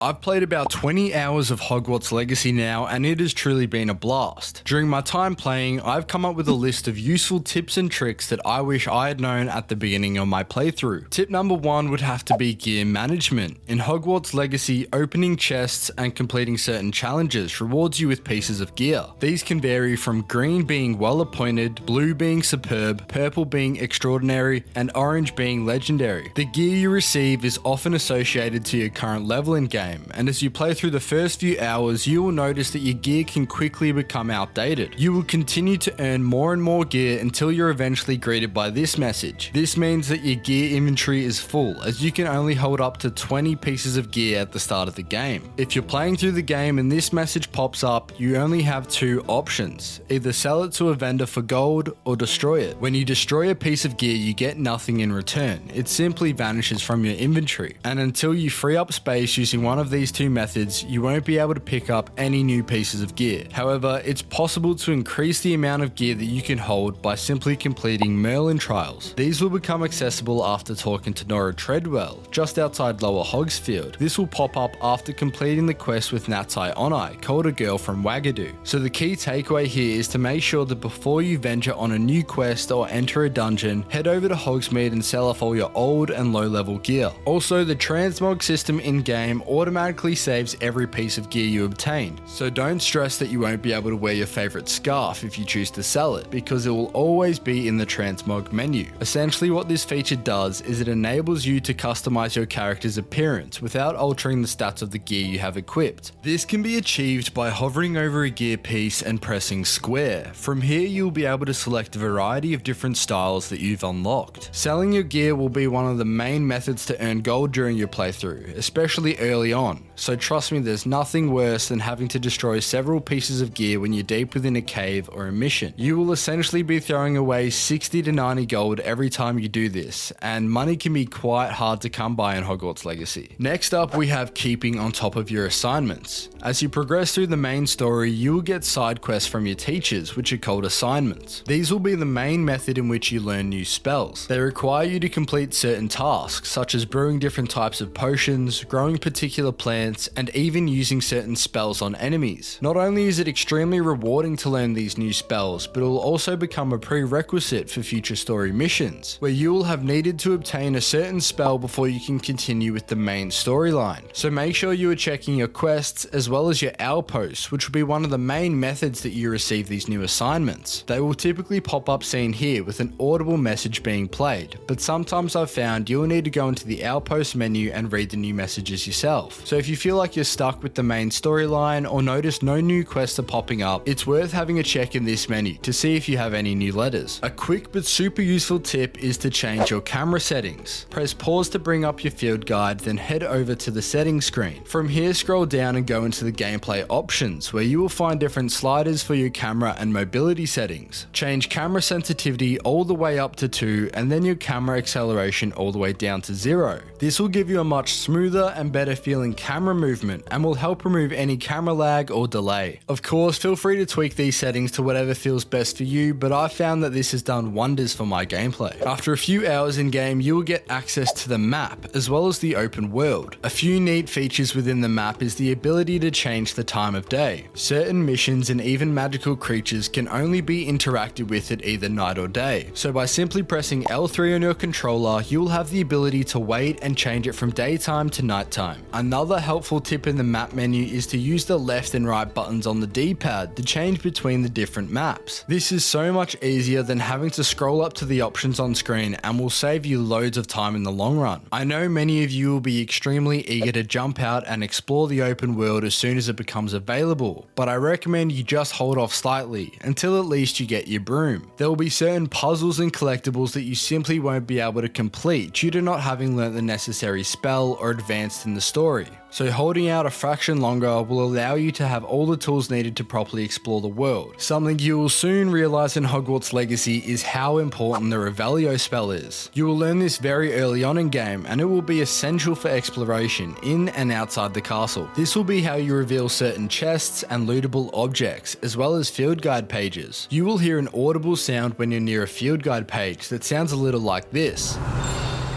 I've played about 20 hours of Hogwarts Legacy now, and it has truly been a blast. During my time playing, I've come up with a list of useful tips and tricks that I wish I had known at the beginning of my playthrough. Tip number 1 would have to be gear management. In Hogwarts Legacy, opening chests and completing certain challenges rewards you with pieces of gear. These can vary from green being well appointed, blue being superb, purple being extraordinary, and orange being legendary. The gear you receive is often associated to your current level in game, and as you play through the first few hours, you will notice that your gear can quickly become outdated. You will continue to earn more and more gear until you're eventually greeted by this message. This means that your gear inventory is full, as you can only hold up to 20 pieces of gear at the start of the game. If you're playing through the game and this message pops up, you only have two options: either sell it to a vendor for gold or destroy it. When you destroy a piece of gear, you get nothing in return. It simply vanishes from your inventory, and until you free up space using one of these two methods, you won't be able to pick up any new pieces of gear. However, it's possible to increase the amount of gear that you can hold by simply completing Merlin trials. These will become accessible after talking to Nora Treadwell, just outside Lower Hogsfield. This will pop up after completing the quest with Natsai Onai, called a girl from Wagadu. So the key takeaway here is to make sure that before you venture on a new quest or enter a dungeon, head over to Hogsmeade and sell off all your old and low level gear. Also, the transmog system in-game automatically saves every piece of gear you obtain, so don't stress that you won't be able to wear your favorite scarf if you choose to sell it, because it will always be in the transmog menu. Essentially what this feature does is it enables you to customize your character's appearance without altering the stats of the gear you have equipped. This can be achieved by hovering over a gear piece and pressing square. From here you'll be able to select a variety of different styles that you've unlocked. Selling your gear will be one of the main methods to earn gold during your playthrough, especially early on. So trust me, there's nothing worse than having to destroy several pieces of gear when you're deep within a cave or a mission. You will essentially be throwing away 60 to 90 gold every time you do this, and money can be quite hard to come by in Hogwarts Legacy. Next up, we have keeping on top of your assignments. As you progress through the main story, you will get side quests from your teachers, which are called assignments. These will be the main method in which you learn new spells. They require you to complete certain tasks, such as brewing different types of potions, growing particular plants, and even using certain spells on enemies. Not only is it extremely rewarding to learn these new spells, but it will also become a prerequisite for future story missions, where you will have needed to obtain a certain spell before you can continue with the main storyline. So make sure you are checking your quests as well as your outposts, which will be one of the main methods that you receive these new assignments. They will typically pop up seen here with an audible message being played, but sometimes I've found you'll need to go into the outpost menu and read the new messages yourself. So if you feel like you're stuck with the main storyline or notice no new quests are popping up, it's worth having a check in this menu to see if you have any new letters. A quick but super useful tip is to change your camera settings. Press pause to bring up your field guide, then head over to the settings screen. From here, scroll down and go into the gameplay options, where you will find different sliders for your camera and mobility settings. Change camera sensitivity all the way up to 2, and then your camera acceleration all the way down to 0. This will give you a much smoother and better feeling camera movement and will help remove any camera lag or delay. Of course, feel free to tweak these settings to whatever feels best for you, but I found that this has done wonders for my gameplay. After a few hours in game, you will get access to the map as well as the open world. A few neat features within the map is the ability to change the time of day. Certain missions and even magical creatures can only be interacted with at either night or day. So by simply pressing L3 on your controller, you will have the ability to wait and change it from daytime to nighttime. Another helpful tip in the map menu is to use the left and right buttons on the D-pad to change between the different maps. This is so much easier than having to scroll up to the options on screen and will save you loads of time in the long run. I know many of you will be extremely eager to jump out and explore the open world as soon as it becomes available, but I recommend you just hold off slightly until at least you get your broom. There will be certain puzzles and collectibles that you simply won't be able to complete due to not having learnt the necessary spell or advanced in the story. So holding out a fraction longer will allow you to have all the tools needed to properly explore the world. Something you will soon realize in Hogwarts Legacy is how important the Rivelio spell is. You will learn this very early on in game, and it will be essential for exploration in and outside the castle. This will be how you reveal certain chests and lootable objects, as well as field guide pages. You will hear an audible sound when you're near a field guide page that sounds a little like this.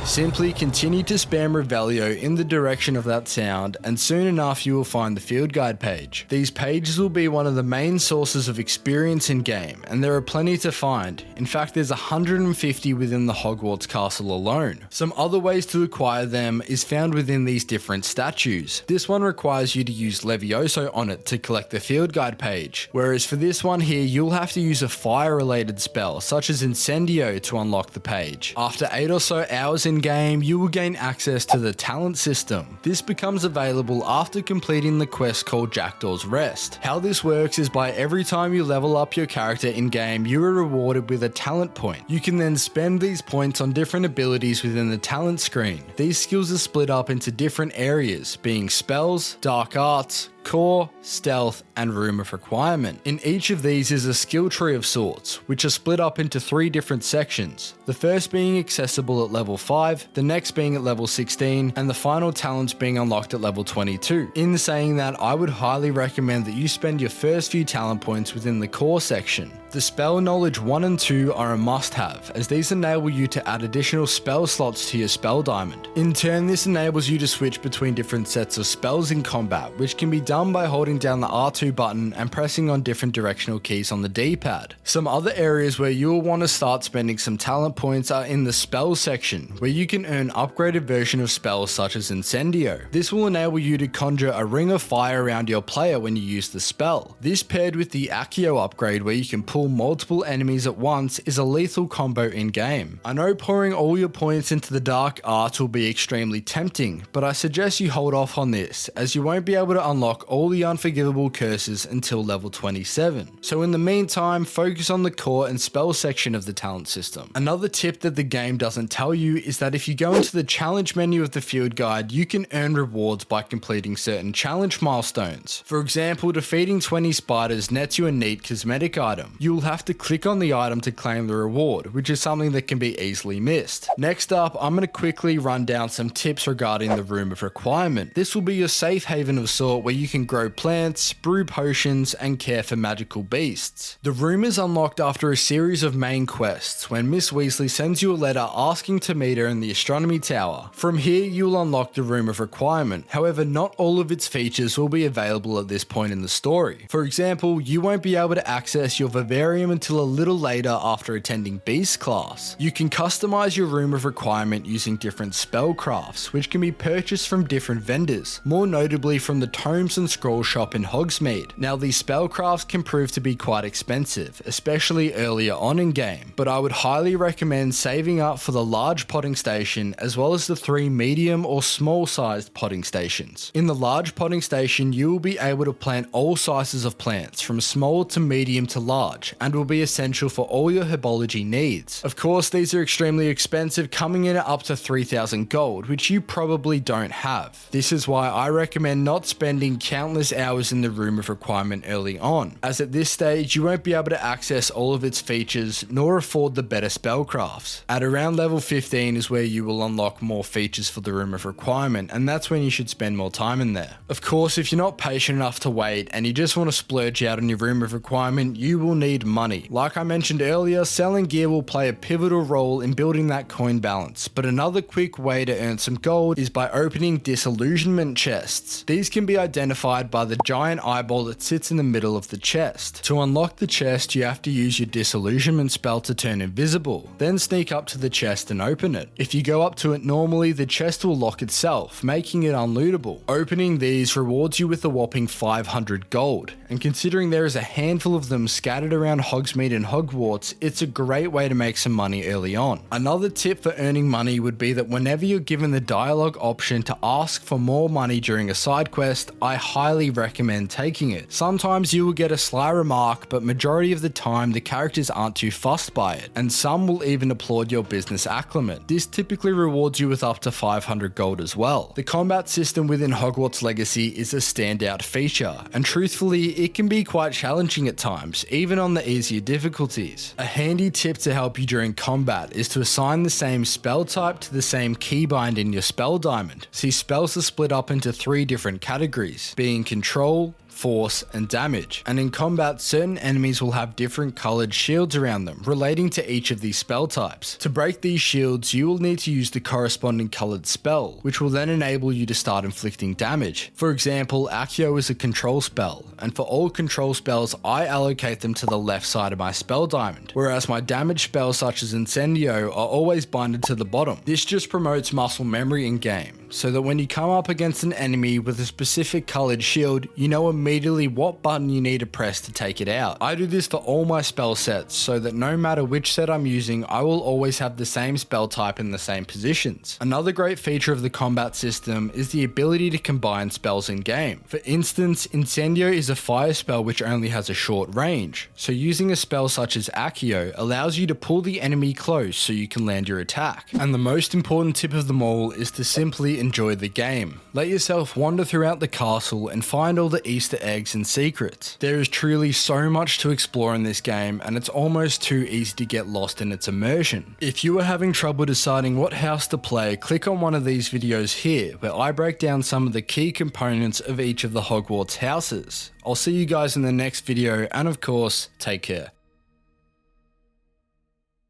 Simply continue to spam Rivelio in the direction of that sound, and soon enough you will find the field guide page. These pages will be one of the main sources of experience in game, and there are plenty to find. In fact, there's 150 within the Hogwarts castle alone. Some other ways to acquire them is found within these different statues. This one requires you to use Levioso on it to collect the field guide page, whereas for this one here you'll have to use a fire related spell such as Incendio to unlock the page. After 8 or so hours in game, you will gain access to the talent system. This becomes available after completing the quest called Jackdaw's Rest. How this works is by every time you level up your character in game, you are rewarded with a talent point. You can then spend these points on different abilities within the talent screen. These skills are split up into different areas, being spells, dark arts, core, stealth, and room of requirement. In each of these is a skill tree of sorts, which are split up into 3 different sections. The first being accessible at level 5, the next being at level 16, and the final talents being unlocked at level 22. In saying that, I would highly recommend that you spend your first few talent points within the core section. The spell knowledge 1 and 2 are a must-have, as these enable you to add additional spell slots to your spell diamond. In turn, this enables you to switch between different sets of spells in combat, which can be done by holding down the R2 button and pressing on different directional keys on the D-pad. Some other areas where you will want to start spending some talent points are in the spells section, where you can earn upgraded version of spells such as Incendio. This will enable you to conjure a ring of fire around your player when you use the spell. This paired with the Accio upgrade, where you can pull multiple enemies at once, is a lethal combo in game. I know pouring all your points into the dark art will be extremely tempting, but I suggest you hold off on this, as you won't be able to unlock all the unforgivable curses until level 27. So in the meantime, focus on the core and spell section of the talent system. Another tip that the game doesn't tell you is that if you go into the challenge menu of the field guide, you can earn rewards by completing certain challenge milestones. For example, defeating 20 spiders nets you a neat cosmetic item. You will have to click on the item to claim the reward, which is something that can be easily missed. Next up, I'm going to quickly run down some tips regarding the room of requirement. This will be your safe haven of sort where you can grow plants, brew potions, and care for magical beasts. The room is unlocked after a series of main quests, when Miss Weasley sends you a letter asking to meet her in the astronomy tower. From here, you will unlock the room of requirement. However, not all of its features will be available at this point in the story. For example, you won't be able to access your vivarium until a little later after attending Beast class. You can customize your room of requirement using different spellcrafts, which can be purchased from different vendors, more notably from the Tomes and Scroll shop in Hogsmeade. Now, these spellcrafts can prove to be quite expensive, especially earlier on in game, but I would highly recommend saving up for the large potting station as well as the 3 medium or small sized potting stations. In the large potting station, you will be able to plant all sizes of plants from small to medium to large, and will be essential for all your herbology needs. Of course, these are extremely expensive, coming in at up to 3,000 gold, which you probably don't have. This is why I recommend not spending countless hours in the room of requirement early on, as at this stage you won't be able to access all of its features nor afford the better spellcrafts. At around level 15 is where you will unlock more features for the room of requirement, and that's when you should spend more time in there. Of course, if you're not patient enough to wait and you just want to splurge out on your room of requirement, you will need money. Like I mentioned earlier, selling gear will play a pivotal role in building that coin balance, but another quick way to earn some gold is by opening disillusionment chests. These can be identified by the giant eyeball that sits in the middle of the chest. To unlock the chest, you have to use your disillusionment spell to turn invisible, then sneak up to the chest and open it. If you go up to it normally, the chest will lock itself, making it unlootable. Opening these rewards you with a whopping 500 gold, and considering there is a handful of them scattered around Hogsmeade and Hogwarts, it's a great way to make some money early on. Another tip for earning money would be that whenever you're given the dialogue option to ask for more money during a side quest, I highly recommend taking it. Sometimes you will get a sly remark, but majority of the time the characters aren't too fussed by it, and some will even applaud your business acumen. This typically rewards you with up to 500 gold as well. The combat system within Hogwarts Legacy is a standout feature, and truthfully it can be quite challenging at times, even on the easier difficulties. A handy tip to help you during combat is to assign the same spell type to the same keybind in your spell diamond. See, spells are split up into 3 different categories, being control, force, and damage. And in combat, certain enemies will have different coloured shields around them, relating to each of these spell types. To break these shields, you will need to use the corresponding coloured spell, which will then enable you to start inflicting damage. For example, Accio is a control spell, and for all control spells, I allocate them to the left side of my spell diamond, whereas my damage spells such as Incendio are always binded to the bottom. This just promotes muscle memory in game, so that when you come up against an enemy with a specific coloured shield, you know immediately what button you need to press to take it out. I do this for all my spell sets, so that no matter which set I'm using, I will always have the same spell type in the same positions. Another great feature of the combat system is the ability to combine spells in game. For instance, Incendio is a fire spell which only has a short range, so using a spell such as Accio allows you to pull the enemy close so you can land your attack. And the most important tip of them all is to simply enjoy the game. Let yourself wander throughout the castle and find all the Easter eggs and secrets. There is truly so much to explore in this game, and it's almost too easy to get lost in its immersion. If you are having trouble deciding what house to play, click on one of these videos here, where I break down some of the key components of each of the Hogwarts houses. I'll see you guys in the next video, and of course, take care.